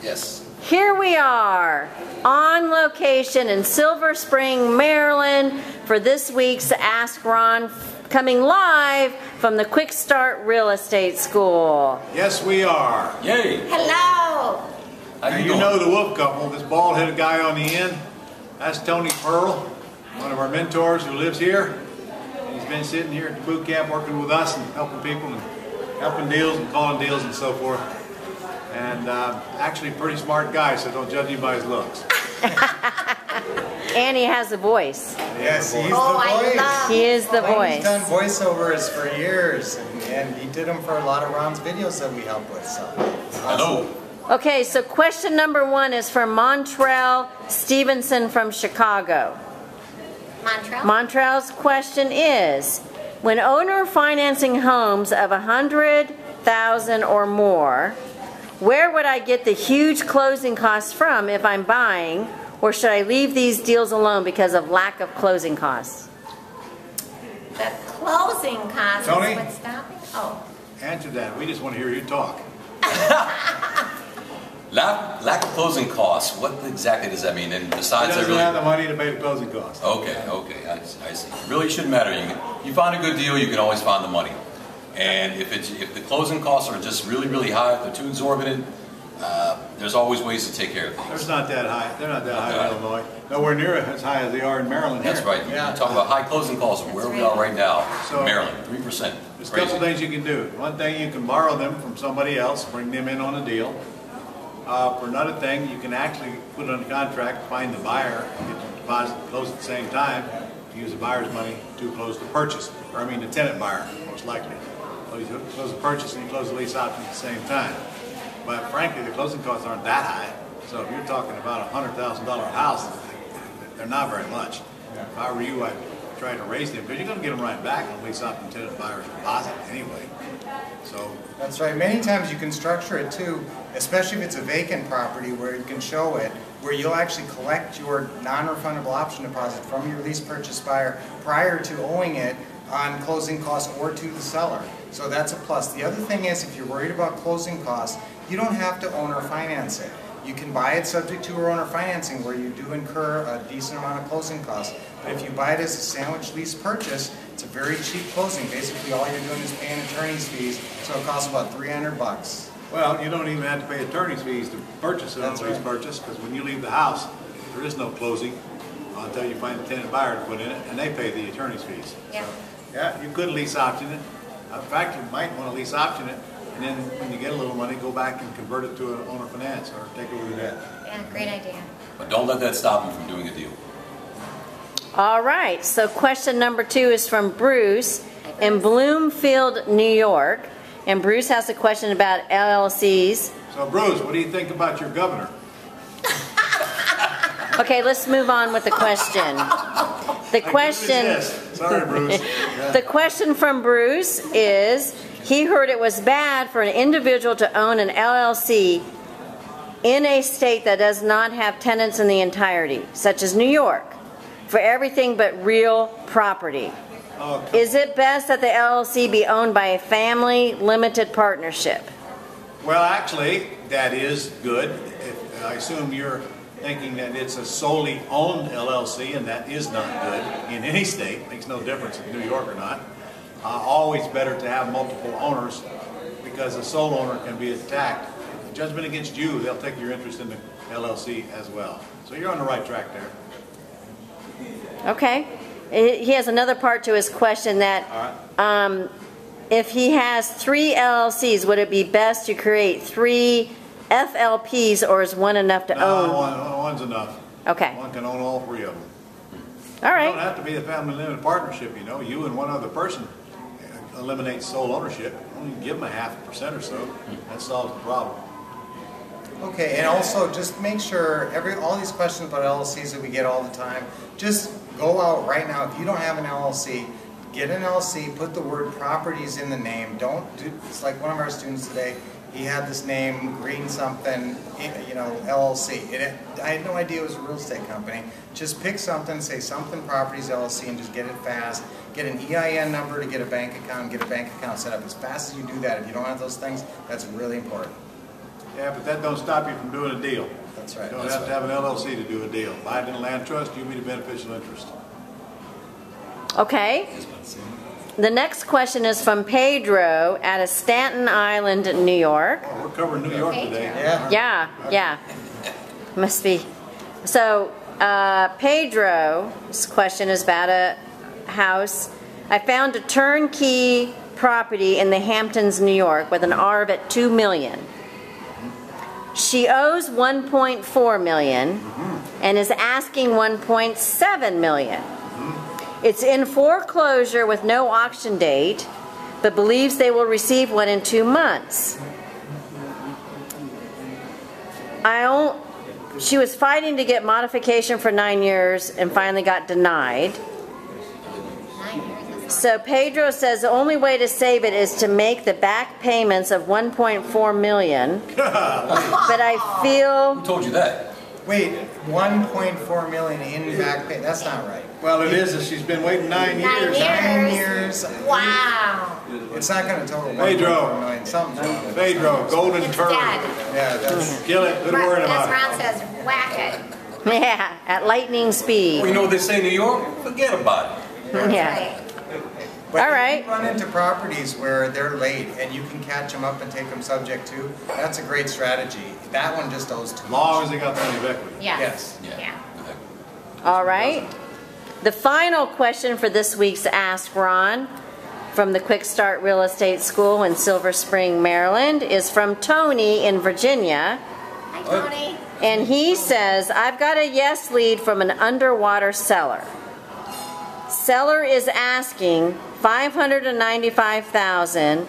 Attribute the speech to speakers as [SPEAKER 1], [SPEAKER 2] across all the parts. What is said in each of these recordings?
[SPEAKER 1] Yes.
[SPEAKER 2] Here we are on location in Silver Spring, Maryland for this week's Ask Ron, coming live from the Quick Start Real Estate School.
[SPEAKER 3] Yes, we are.
[SPEAKER 1] Yay.
[SPEAKER 4] Hello.
[SPEAKER 3] Now you know the Wolf couple, this bald-headed guy on the end, that's Tony Pearl, one of our mentors who lives here. He's been sitting here at the boot camp working with us and helping people and helping deals and calling deals and so forth. And actually a pretty smart guy, so don't judge him by his looks.
[SPEAKER 2] And he has a voice.
[SPEAKER 5] Yes, he's the voice.
[SPEAKER 2] He is the voice.
[SPEAKER 5] He's done voiceovers for years, and he did them for a lot of Ron's videos that we help with. So,
[SPEAKER 1] Hello.
[SPEAKER 2] Okay, so question number 1 is from Montrell Stephenson from Chicago.
[SPEAKER 4] Montrell.
[SPEAKER 2] Montrell's question is, when owner financing homes of $100,000 or more, where would I get the huge closing costs from if I'm buying, or should I leave these deals alone because of lack of closing costs?
[SPEAKER 4] The closing costs
[SPEAKER 3] Tony?
[SPEAKER 4] is what's stopping? Oh.
[SPEAKER 3] Answer that, we just want to hear you talk.
[SPEAKER 1] Lack of closing costs. What exactly does that mean? And
[SPEAKER 3] He
[SPEAKER 1] besides,
[SPEAKER 3] doesn't have the money to pay the closing costs.
[SPEAKER 1] Okay, I see. It really shouldn't matter. You find a good deal, you can always find the money. And if the closing costs are just really high, if they're too exorbitant, there's always ways to take care of things.
[SPEAKER 3] They're not that high. They're not that high in Illinois. Nowhere near as high as they are in Maryland.
[SPEAKER 1] That's
[SPEAKER 3] here.
[SPEAKER 1] right.
[SPEAKER 5] Yeah.
[SPEAKER 1] You're talking about high closing costs of where we are right now.
[SPEAKER 3] So-
[SPEAKER 1] Maryland, 3%.
[SPEAKER 3] There's a couple things you can do. One thing, you can borrow them from somebody else, bring them in on a deal. For another thing, you can actually put it on a contract, find the buyer, get the deposit, close at the same time, use the buyer's money to close the purchase, or I mean the tenant buyer, most likely. So you close the purchase and you close the lease option at the same time. But frankly, the closing costs aren't that high. So if you're talking about a $100,000 house, they're not very much. If I were you, I'd try to raise them, because you're going to get them right back on lease option tenant buyer's deposit anyway. So
[SPEAKER 5] that's right. Many times you can structure it too, especially if it's a vacant property where you can show it, where you'll actually collect your non-refundable option deposit from your lease purchase buyer prior to owing it on closing costs or to the seller. So that's a plus. The other thing is, if you're worried about closing costs, you don't have to owner finance it. You can buy it subject to owner financing, where you do incur a decent amount of closing costs. But if you buy it as a sandwich lease purchase, it's a very cheap closing. Basically, all you're doing is paying attorney's fees, so it costs about $300.
[SPEAKER 3] well, you don't even have to pay attorney's fees to purchase it on a lease purchase, because when you leave the house, there is no closing until you find a tenant buyer to put in it, and they pay the attorney's fees.
[SPEAKER 4] Yeah.
[SPEAKER 3] So, yeah, you could lease option it. In fact, you might want to lease option it, and then when you get a little money, go back and convert it to an owner finance or take over the debt.
[SPEAKER 4] Yeah, great idea.
[SPEAKER 1] But don't let that stop you from doing a deal.
[SPEAKER 2] All right, so question number 2 is from Bruce in Bloomfield, New York. And Bruce has a question about LLCs.
[SPEAKER 3] So Bruce, what do you think about your governor?
[SPEAKER 2] Okay, let's move on with the question. The question,
[SPEAKER 3] Sorry, Bruce.
[SPEAKER 2] the question from Bruce is, he heard it was bad for an individual to own an LLC in a state that does not have tenants in the entirety, such as New York, for everything but real property.
[SPEAKER 3] Okay.
[SPEAKER 2] Is it best that the LLC be owned by a family limited partnership?
[SPEAKER 3] Well, actually, that is good. I assume you're thinking that it's a solely owned LLC, and that is not good in any state. Makes no difference if New York or not. Always better to have multiple owners, because a sole owner can be attacked. If judgment against you, they'll take your interest in the LLC as well. So you're on the right track there.
[SPEAKER 2] Okay. He has another part to his question that if he has 3 LLCs, would it be best to create 3 FLPs, or is one enough to own?
[SPEAKER 3] No, one's enough.
[SPEAKER 2] Okay.
[SPEAKER 3] One can own all 3 of them.
[SPEAKER 2] All right.
[SPEAKER 3] You don't have to be a family limited partnership, you know. You and one other person eliminate sole ownership. Only give them a 0.5% or so. That solves the problem.
[SPEAKER 5] Okay, and also just make sure all these questions about LLCs that we get all the time, just go out right now. If you don't have an LLC, get an LLC, put the word properties in the name. Don't do, it's like one of our students today, he had this name, Green something, you know, LLC. I had no idea it was a real estate company. Just pick something, say something properties LLC, and just get it fast. Get an EIN number to get a bank account, get a bank account set up as fast as you do that. If you don't have those things, that's really important.
[SPEAKER 3] Yeah, but that don't stop you from doing a deal.
[SPEAKER 5] That's right.
[SPEAKER 3] You don't have to have an LLC to do a deal. Buy it in a land trust, you be the beneficial interest.
[SPEAKER 2] Okay. The next question is from Pedro out of Staten Island, New York.
[SPEAKER 3] Oh, we're covering New York today.
[SPEAKER 5] Yeah.
[SPEAKER 2] Yeah. Must be. So, Pedro's question is about a house. I found a turnkey property in the Hamptons, New York with an ARV at $2 million. She owes $1.4 million and is asking $1.7 million. It's in foreclosure with no auction date, but believes they will receive one in 2 months. She was fighting to get modification for 9 years and finally got denied.
[SPEAKER 4] 9 years.
[SPEAKER 2] So Pedro says the only way to save it is to make the back payments of $1.4 million. But I feel...
[SPEAKER 1] Who told you that?
[SPEAKER 5] Wait, 1.4 million in back pay. That's not right.
[SPEAKER 3] Well, it is, she's been waiting 9 years.
[SPEAKER 5] 9 years.
[SPEAKER 4] Wow.
[SPEAKER 5] It's not going to total
[SPEAKER 3] Pedro.
[SPEAKER 5] 1.4 million. Something's wrong with it.
[SPEAKER 3] Pedro, golden
[SPEAKER 4] It's
[SPEAKER 3] turd.
[SPEAKER 4] dead.
[SPEAKER 5] Yeah, that's...
[SPEAKER 3] Kill it, quit worrying
[SPEAKER 4] As
[SPEAKER 3] about it.
[SPEAKER 4] Ron says, whack it.
[SPEAKER 2] Yeah, at lightning speed.
[SPEAKER 1] Well, you know what they say in New York? Forget about it.
[SPEAKER 2] Yeah.
[SPEAKER 4] Right.
[SPEAKER 5] But
[SPEAKER 2] All
[SPEAKER 5] if
[SPEAKER 2] right.
[SPEAKER 5] you run into properties where they're late and you can catch them up and take them subject to, that's a great strategy. That one just owes too
[SPEAKER 3] As long
[SPEAKER 5] much.
[SPEAKER 3] as they got plenty of equity.
[SPEAKER 4] Yes.
[SPEAKER 1] Yeah.
[SPEAKER 2] All right. The final question for this week's Ask Ron from the Quick Start Real Estate School in Silver Spring, Maryland is from Tony in Virginia.
[SPEAKER 4] Hi, Tony.
[SPEAKER 2] And he says, I've got a yes lead from an underwater seller. Seller is asking $595,000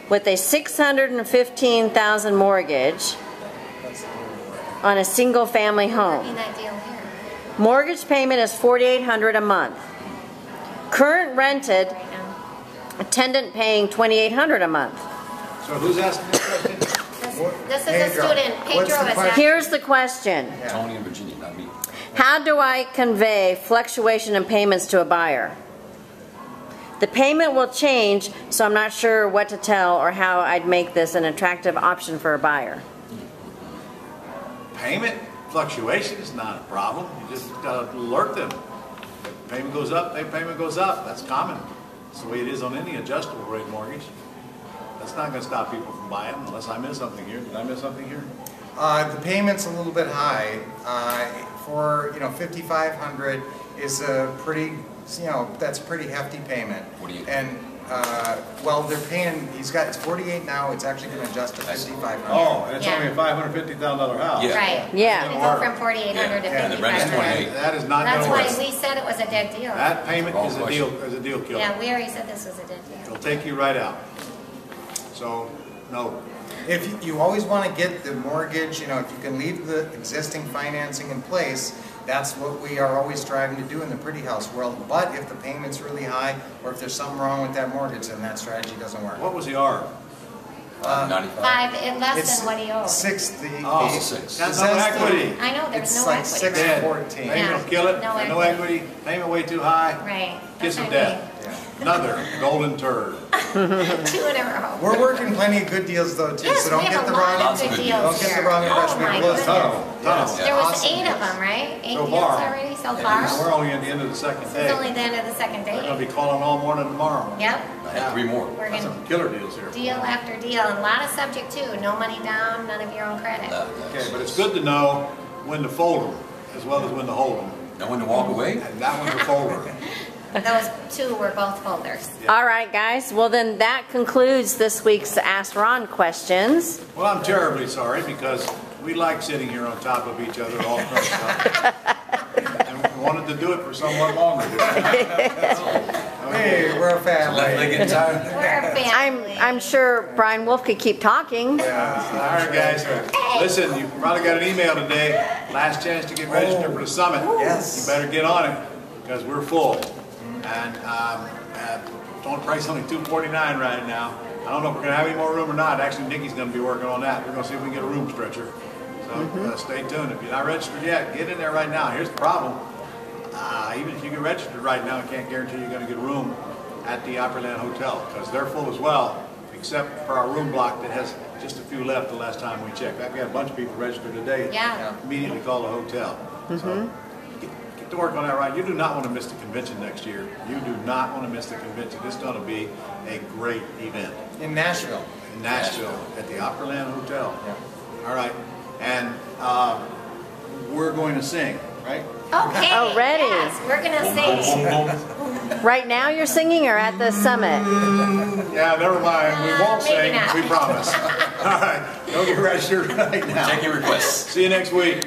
[SPEAKER 2] with a $615,000 mortgage on a single family
[SPEAKER 4] In
[SPEAKER 2] home.
[SPEAKER 4] that deal here.
[SPEAKER 2] Mortgage payment is $4,800 a month. Current rented,
[SPEAKER 4] Right now.
[SPEAKER 2] tenant paying $2,800 a month.
[SPEAKER 3] So who's asking this question?
[SPEAKER 4] This is a
[SPEAKER 5] Pedro,
[SPEAKER 4] student.
[SPEAKER 5] what's
[SPEAKER 4] Pedro
[SPEAKER 5] the
[SPEAKER 4] is
[SPEAKER 5] question?
[SPEAKER 4] asking.
[SPEAKER 2] Here's the question.
[SPEAKER 1] Tony in Virginia, not me.
[SPEAKER 2] How do I convey fluctuation in payments to a buyer? The payment will change, so I'm not sure what to tell or how I'd make this an attractive option for a buyer.
[SPEAKER 3] Payment fluctuation is not a problem. You just gotta alert them. If payment goes up, payment goes up. That's common. That's the way it is on any adjustable rate mortgage. That's not gonna stop people from buying unless I miss something here. Did I miss something here?
[SPEAKER 5] The payment's a little bit high. For, $5,500 is a pretty, that's a pretty hefty payment.
[SPEAKER 1] What do you-
[SPEAKER 5] And, well, they're paying, it's 48 now, it's actually gonna adjust to 5,500.
[SPEAKER 3] Oh, and it's
[SPEAKER 4] Yeah.
[SPEAKER 3] only a $550,000 house.
[SPEAKER 1] Yeah.
[SPEAKER 4] Right.
[SPEAKER 2] Yeah.
[SPEAKER 4] It's gonna go from 4,800 to
[SPEAKER 1] Yeah, and the rent is
[SPEAKER 4] 5,500.
[SPEAKER 1] 28.
[SPEAKER 3] That is not
[SPEAKER 4] That's
[SPEAKER 3] gonna
[SPEAKER 4] why
[SPEAKER 3] work.
[SPEAKER 4] we said it was a dead deal.
[SPEAKER 3] That payment
[SPEAKER 1] Wrong
[SPEAKER 3] is a deal killer.
[SPEAKER 4] Yeah, we already said this was a dead deal.
[SPEAKER 3] It'll take you right out. So, no.
[SPEAKER 5] If you always want to get the mortgage, if you can leave the existing financing in place, that's what we are always striving to do in the pretty house world. But if the payment's really high, or if there's something wrong with that mortgage, then that strategy doesn't work.
[SPEAKER 3] What was the R?
[SPEAKER 1] 95.
[SPEAKER 4] Less than what he owes.
[SPEAKER 5] 60.
[SPEAKER 3] Oh,
[SPEAKER 1] six.
[SPEAKER 3] That's no equity.
[SPEAKER 4] I know, there's
[SPEAKER 5] It's
[SPEAKER 4] no
[SPEAKER 5] like
[SPEAKER 4] equity.
[SPEAKER 5] 614.
[SPEAKER 4] Yeah.
[SPEAKER 3] Payment will kill it.
[SPEAKER 4] No
[SPEAKER 3] No
[SPEAKER 4] equity.
[SPEAKER 3] equity. Payment way too high.
[SPEAKER 4] Right.
[SPEAKER 3] Kiss
[SPEAKER 4] That's
[SPEAKER 3] of
[SPEAKER 4] what I
[SPEAKER 3] death. Another golden turd.
[SPEAKER 4] mean. 2 in a row.
[SPEAKER 5] We're working plenty of good deals though too,
[SPEAKER 4] Yes,
[SPEAKER 5] so don't
[SPEAKER 4] we
[SPEAKER 5] get
[SPEAKER 4] have
[SPEAKER 5] the
[SPEAKER 4] a lot
[SPEAKER 5] wrong.
[SPEAKER 4] of
[SPEAKER 1] Lots of
[SPEAKER 4] good
[SPEAKER 1] good
[SPEAKER 4] deals
[SPEAKER 5] Don't get the
[SPEAKER 4] here.
[SPEAKER 5] wrong
[SPEAKER 4] Oh
[SPEAKER 5] impression.
[SPEAKER 4] my
[SPEAKER 5] We've closed
[SPEAKER 4] goodness.
[SPEAKER 3] Tunnel.
[SPEAKER 4] There was
[SPEAKER 5] Awesome
[SPEAKER 4] 8 of
[SPEAKER 5] deals.
[SPEAKER 4] them, right? 8
[SPEAKER 3] So
[SPEAKER 4] deals
[SPEAKER 3] far.
[SPEAKER 4] already so
[SPEAKER 3] And
[SPEAKER 4] far?
[SPEAKER 3] we're only at the end of the second
[SPEAKER 4] This
[SPEAKER 3] day.
[SPEAKER 4] is only the end of the second
[SPEAKER 3] We're gonna
[SPEAKER 4] day.
[SPEAKER 3] be calling all morning tomorrow.
[SPEAKER 4] Yep.
[SPEAKER 1] I had 3 more.
[SPEAKER 4] We're
[SPEAKER 3] Got
[SPEAKER 4] gonna
[SPEAKER 3] some killer deals here.
[SPEAKER 4] deal after deal, and a lot of subject too. No money down, none of your own credit.
[SPEAKER 3] Okay, but it's good to know when to fold them as well as when to hold them.
[SPEAKER 1] Know when to walk away?
[SPEAKER 3] And that one's a folder.
[SPEAKER 4] Those 2 were both folders.
[SPEAKER 2] All right, guys. Well, then that concludes this week's Ask Ron questions.
[SPEAKER 3] Well, I'm terribly sorry because we like sitting here on top of each other all the time. And we wanted to do it for somewhat longer.
[SPEAKER 5] Hey, we're a
[SPEAKER 1] Left leg
[SPEAKER 5] family.
[SPEAKER 1] getting tired?
[SPEAKER 4] We're a family.
[SPEAKER 2] I'm sure Brian Wolf could keep talking.
[SPEAKER 3] All right, guys. Listen, you probably got an email today. Last chance to get registered for the summit.
[SPEAKER 5] Yes.
[SPEAKER 3] You better get on it because we're full. And don't price only $249 right now. I don't know if we're going to have any more room or not. Actually, Nikki's going to be working on that. We're going to see if we can get a room stretcher. So stay tuned. If you're not registered yet, get in there right now. Here's the problem. Even if you get registered right now, I can't guarantee you're going to get a room at the Opryland Hotel because they're full as well except for our room block that has just a few left the last time we checked. I've got a bunch of people registered today.
[SPEAKER 4] Yeah.
[SPEAKER 3] Immediately call the hotel. So get to work on that right. You do not want to miss the convention next year. You do not want to miss the convention. It's going to be a great event.
[SPEAKER 5] In Nashville.
[SPEAKER 3] In Nashville, at the Opryland Hotel.
[SPEAKER 5] Yeah.
[SPEAKER 3] All right. And we're going to sing, right?
[SPEAKER 4] Okay.
[SPEAKER 2] Oh, ready.
[SPEAKER 4] Yes, we're gonna
[SPEAKER 1] Boom,
[SPEAKER 4] sing.
[SPEAKER 1] boom, boom.
[SPEAKER 2] Right now you're singing or at the summit?
[SPEAKER 3] Yeah, never mind. We won't
[SPEAKER 4] Maybe
[SPEAKER 3] sing.
[SPEAKER 4] not.
[SPEAKER 3] We promise. All right. Go get registered right now.
[SPEAKER 1] Take your requests.
[SPEAKER 3] See you next week.